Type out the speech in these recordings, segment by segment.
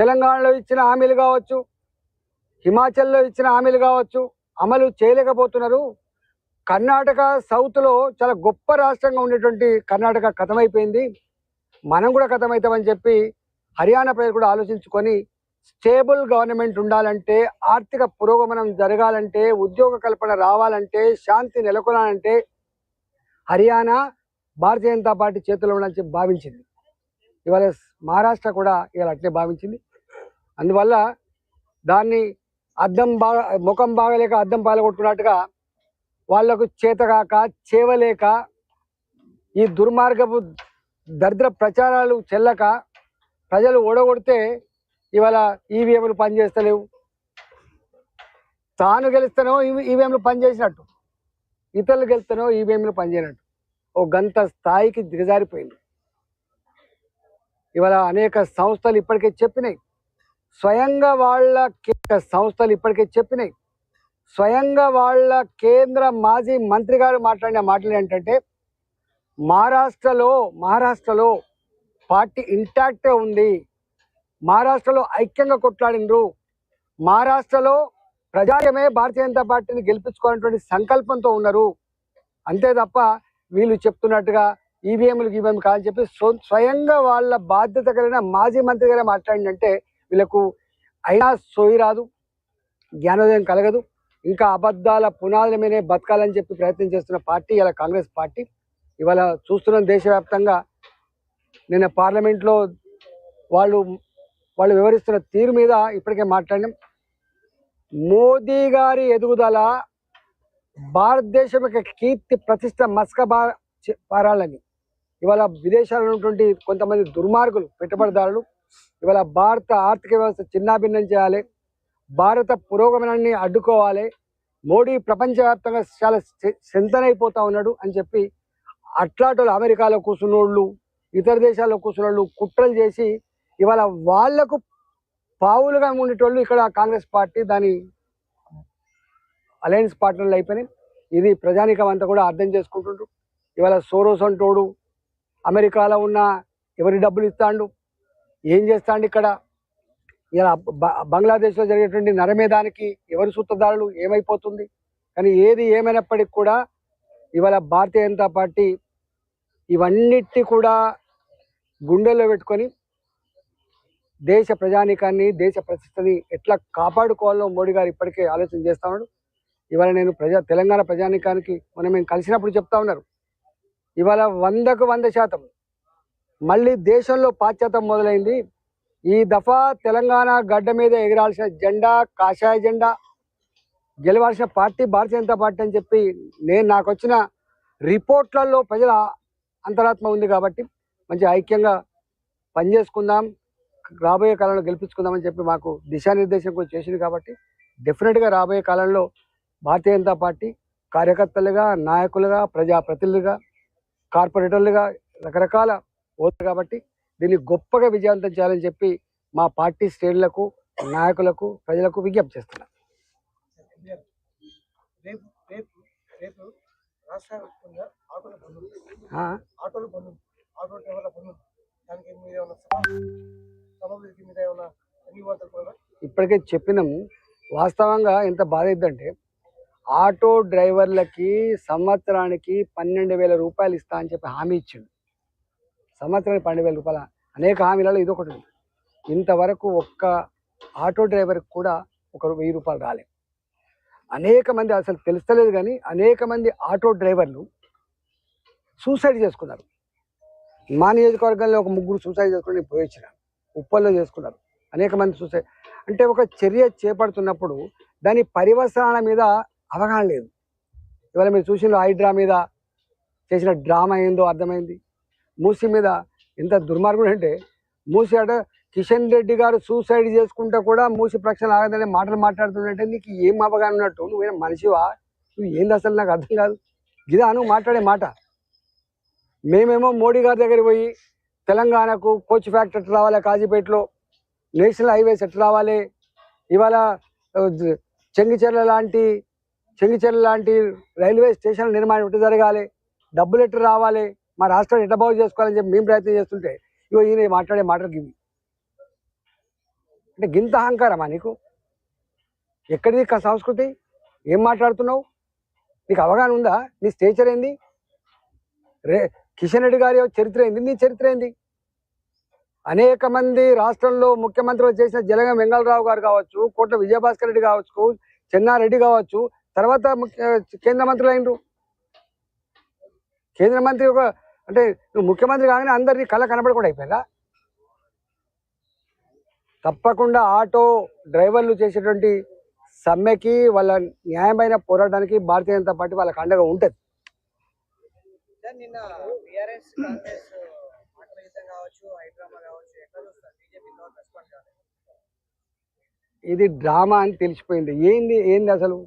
తెలంగాణలో ఇచ్చిన హామీలు కావచ్చు, హిమాచల్లో ఇచ్చిన హామీలు కావచ్చు, అమలు చేయలేకపోతున్నారు. కర్ణాటక సౌత్లో చాలా గొప్ప రాష్ట్రంగా ఉండేటువంటి కర్ణాటక ఖతమైపోయింది, మనం కూడా ఖతమవుతామని చెప్పి హర్యానా ప్రజలు కూడా ఆలోచించుకొని స్టేబుల్ గవర్నమెంట్ ఉండాలంటే, ఆర్థిక పురోగమనం జరగాలంటే, ఉద్యోగ కల్పన రావాలంటే, శాంతి నెలకొనాలంటే హర్యానా భారతీయ జనతా పార్టీ చేతిలో ఉండాలని భావించింది. ఇవాళ మహారాష్ట్ర కూడా ఇవాళ అట్లే భావించింది. అందువల్ల దాన్ని ముఖం బాగలేక అద్దం పాలగొట్టుకున్నట్టుగా వాళ్లకు చేతగాక చేవలేక ఈ దుర్మార్గపు దరిద్ర ప్రచారాలు చెల్లక ప్రజలు ఓడగొడితే ఇవాళ ఈవీఎంలు పనిచేస్తలేవు. తాను గెలుస్తానో ఈవీఎంలు పనిచేసినట్టు, ఇతరులు గెలుస్తానో ఈవీఎంలు పనిచేయనట్టు ఓ గంత స్థాయికి దిగజారిపోయింది. ఇవాళ అనేక సంస్థలు ఇప్పటికే చెప్పినాయి, స్వయంగా వాళ్ళ సంస్థలు ఇప్పటికే చెప్పినాయి, స్వయంగా వాళ్ళ కేంద్ర మాజీ మంత్రి గారు మాట్లాడిన మాటలు ఏంటంటే, మహారాష్ట్రలో పార్టీ ఇంటాక్టే ఉంది, మహారాష్ట్రలో ఐక్యంగా కొట్లాడినరు, మహారాష్ట్రలో ప్రజాయమే భారతీయ జనతా పార్టీని గెలిపించుకోవాలనేటువంటి సంకల్పంతో ఉన్నారు. అంతే తప్ప వీళ్ళు చెప్తున్నట్టుగా ఈవీఎంలు కాదని చెప్పి స్వయంగా వాళ్ళ బాధ్యత కలిగిన మాజీ మంత్రి గారే మాట్లాడిందంటే వీళ్ళకు అయినా సోయి రాదు, జ్ఞానోదయం కలగదు. ఇంకా అబద్ధాల పునాదుల మీదే బతకాలని చెప్పి ప్రయత్నం చేస్తున్న పార్టీ ఇలా కాంగ్రెస్ పార్టీ. ఇవాళ చూస్తున్నాం దేశవ్యాప్తంగా. నిన్న పార్లమెంట్లో వాళ్ళు వివరిస్తున్న తీరు మీద ఇప్పటికే మాట్లాడినాం. మోదీ గారి ఎదుగుదల భారతదేశం యొక్క కీర్తి ప్రతిష్ట పారాలని ఇవాళ విదేశాల్లో ఉన్నటువంటి కొంతమంది దుర్మార్గులు, పెట్టుబడిదారులు ఇవాళ భారత ఆర్థిక వ్యవస్థ చిన్నాభిన్నం చేయాలి, భారత పురోగమనాన్ని అడ్డుకోవాలి, మోడీ ప్రపంచవ్యాప్తంగా చాలా చింతనైపోతా ఉన్నాడు అని చెప్పి అట్లాంటి అమెరికాలో కూర్చున్నోళ్ళు, ఇతర దేశాల్లో కూర్చున్నోళ్ళు కుట్రలు చేసి ఇవాళ వాళ్లకు పావులుగా ఉండేటోళ్ళు ఇక్కడ కాంగ్రెస్ పార్టీ దాని అలయన్స్ పార్ట్నర్లు అయిపోయినాయి. ఇది ప్రజానీకం అంతా కూడా అర్థం చేసుకుంటుండ్రు. ఇవాళ సోరోస్ అంటోడు అమెరికాలో ఉన్న ఎవరి డబ్బులు ఇస్తాడు, ఏం చేస్తాడు, ఇక్కడ ఇలా బంగ్లాదేశ్లో జరిగేటువంటి నరమేధానికి ఎవరు సూత్రధారులు, ఏమైపోతుంది. కానీ ఏది ఏమైనప్పటికీ కూడా ఇవాళ భారతీయ జనతా పార్టీ ఇవన్నిటి కూడా గుండెల్లో పెట్టుకొని దేశ ప్రజానీకాన్ని, దేశ ప్రతిష్టని ఎట్లా కాపాడుకోవాలో మోడీ గారు ఇప్పటికే ఆలోచన చేస్తా ఉన్నాడు. ఇవాళ నేను తెలంగాణ ప్రజానీకానికి మేము కలిసినప్పుడు చెప్తా ఉన్నారు, ఇవాళ 100కు 100% మళ్ళీ దేశంలో పాశ్చాత్యం మొదలైంది. ఈ దఫా తెలంగాణ గడ్డ మీద ఎగరాల్సిన జెండా కాషాయ జెండా, గెలవాల్సిన పార్టీ భారతీయ జనతా పార్టీ అని చెప్పి నాకు వచ్చిన రిపోర్ట్లలో ప్రజల అంతరాత్మ ఉంది. కాబట్టి మంచి ఐక్యంగా పనిచేసుకుందాం, రాబోయే కాలంలో గెలిపించుకుందామని చెప్పి మాకు దిశానిర్దేశం కూడా చేసింది. కాబట్టి డెఫినెట్గా రాబోయే కాలంలో భారతీయ జనతా పార్టీ కార్యకర్తలుగా, నాయకులుగా, ప్రజాప్రతినిధులుగా, కార్పొరేటర్లుగా రకరకాల ఓట్లు కాబట్టి దీన్ని గొప్పగా విజయవంతం చేయాలని చెప్పి మా పార్టీ శ్రేణులకు, నాయకులకు, ప్రజలకు విజ్ఞప్తి చేస్తున్నాం. ఇప్పటికే చెప్పినాము. వాస్తవంగా ఎంత బాధ అయిద్దంటే ఆటో డ్రైవర్లకి సంవత్సరానికి 12,000 రూపాయలు ఇస్తా అని చెప్పి హామీ ఇచ్చిండు. సంవత్సరానికి 12,000 రూపాయల అనేక హామీలలో ఇదొకటి ఉంది. ఇంతవరకు ఒక్క ఆటో డ్రైవర్కి కూడా ఒక 1,000 రూపాయలు రాలేదు. అనేక మంది అసలు తెలుస్తలేదు కానీ అనేక మంది ఆటో డ్రైవర్లు సూసైడ్ చేసుకున్నారు. మా నియోజకవర్గంలో ఒక 3 సూసైడ్ చేసుకుని పోయి వచ్చినారు, ఉప్పల్లో చేసుకున్నారు. అనేక మంది సూసైడ్ అంటే ఒక చర్య చేపడుతున్నప్పుడు దాని పరివసనాల మీద అవగాహన లేదు. ఇవాళ మీరు చూసిన హైడ్రా మీద చేసిన డ్రామా ఏందో అర్థమైంది. మూసి మీద ఎంత దుర్మార్గుడు అంటే, మూసి అట కిషన్ రెడ్డి గారు సూసైడ్ చేసుకుంటే కూడా మూసి ప్రక్షాళన ఆగదనే మాటలు మాట్లాడుతుంటే నీకు ఏం అవగాహన ఉన్నట్టు, నువ్వేం మనిషివా, నువ్వు ఏంది అసలు నాకు అర్థం కాదు. ఇదా నువ్వు మాట్లాడే మాట. మేమేమో మోడీ గారి దగ్గర పోయి తెలంగాణకు కోచ్ ఫ్యాక్టరీ ఎట్లా రావాలి, కాజీపేటలో నేషనల్ హైవేస్ ఎట్లా రావాలి, ఇవాళ చెంగిచెర్ల లాంటి రైల్వే స్టేషన్ల నిర్మాణం ఎట్లా జరగాలి, డబ్బులు ఎట్లా రావాలి, మా రాష్ట్రాన్ని ఎట్లా బాగు చేసుకోవాలని చెప్పి మేము ప్రయత్నం చేస్తుంటే ఇగో ఈయన మాట్లాడే మాటలు ఇవి. అంటే గింత అహంకారమా నీకు? ఎక్కడిది సంస్కృతి? ఏం మాట్లాడుతున్నావు? నీకు అవగాహన ఉందా? నీ స్టేచర్ ఏంది? కిషన్ రెడ్డి గారి చరిత్ర ఏంది? నీ చరిత్ర ఏంది? అనేక మంది రాష్ట్రంలో ముఖ్యమంత్రులు చేసిన జలగం వెంగళరావు గారు కావచ్చు, కోట్ల విజయభాస్కర్ రెడ్డి కావచ్చు, చెన్నారెడ్డి కావచ్చు, తర్వాత కేంద్ర మంత్రులు అయినరు. కేంద్ర మంత్రి అంటే నువ్వు ముఖ్యమంత్రి కాగానే అందరినీ కళ కనబడకుండా అయిపోయిందా? తప్పకుండా ఆటో డ్రైవర్లు చేసేటువంటి సమ్మెకి, వాళ్ళ న్యాయమైన పోరాటానికి భారతీయ జనతా పార్టీ వాళ్ళకి అండగా ఉంటుంది. ఇది డ్రామా అని తెలిసిపోయింది. ఏంది ఏంది అసలు?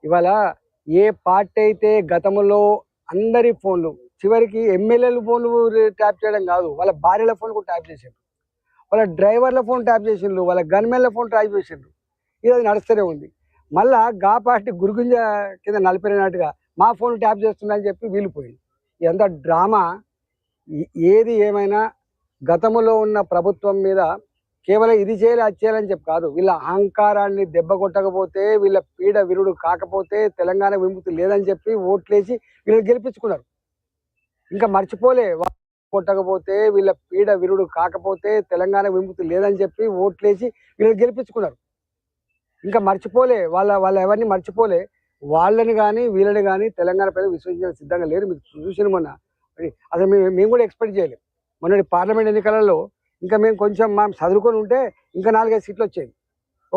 ఇవాళ ఏ పార్టీ అయితే గతంలో అందరి ఫోన్లు, చివరికి ఎమ్మెల్యేల ఫోన్లు ట్యాప్ చేయడం కాదు, వాళ్ళ భార్యల ఫోన్ కూడా ట్యాప్ చేసిండ్రు, వాళ్ళ డ్రైవర్ల ఫోన్ ట్యాప్ చేసిండ్రు, వాళ్ళ గన్మెన్ల ఫోన్ ట్యాప్ చేసిండ్రు. ఇది అది నడుస్తూనే ఉంది. మళ్ళా గా పార్టీ గురుగుంజ కింద నలిపినట్టుగా మా ఫోన్ ట్యాప్ చేస్తుందని చెప్పి వీలిపోయింది. ఇదంతా డ్రామా. ఏది ఏమైనా గతంలో ఉన్న ప్రభుత్వం మీద కేవలం ఇది చేయాలి అది చేయాలని చెప్పి కాదు, వీళ్ళ అహంకారాన్ని దెబ్బ కొట్టకపోతే, వీళ్ళ పీడ విరుడు కాకపోతే తెలంగాణ విముక్తి లేదని చెప్పి ఓట్లేసి వీళ్ళని గెలిపించుకున్నారు. ఇంకా మర్చిపోలే. కొట్టకపోతే, వీళ్ళ పీడ విరుడు కాకపోతే తెలంగాణ విముక్తి లేదని చెప్పి ఓట్లేసి వీళ్ళని గెలిపించుకున్నారు. ఇంకా మర్చిపోలే. వాళ్ళ ఎవరిని మర్చిపోలే. వాళ్ళని కానీ వీళ్ళని కానీ తెలంగాణ ప్రజలు విశ్వసించడానికి సిద్ధంగా లేరు. మీకు చూసిన మొన్న అసలు మేము కూడా ఎక్స్పెక్ట్ చేయలేము. మొన్నటి పార్లమెంట్ ఎన్నికలలో ఇంకా మేము కొంచెం చదువుకొని ఉంటే ఇంకా 4-5 సీట్లు వచ్చాయి.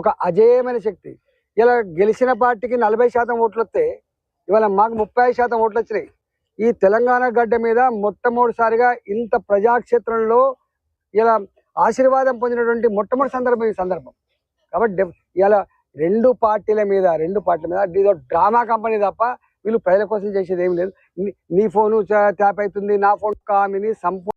ఒక అజేయమైన శక్తి. ఇలా గెలిచిన పార్టీకి 40% ఓట్లు వస్తే ఇవాళ మాకు 35% ఓట్లు వచ్చినాయి. ఈ తెలంగాణ గడ్డ మీద మొట్టమొదటిసారిగా ఇంత ప్రజాక్షేత్రంలో ఇలా ఆశీర్వాదం పొందినటువంటి మొట్టమొదటి సందర్భం ఈ సందర్భం. కాబట్టి ఇలా రెండు పార్టీల మీద ఇదో డ్రామా కంపెనీ తప్ప వీళ్ళు ప్రజల కోసం చేసేది ఏం లేదు. నీ ఫోను ట్యాప్ అవుతుంది, నా ఫోన్ కామిని సంపూర్ణ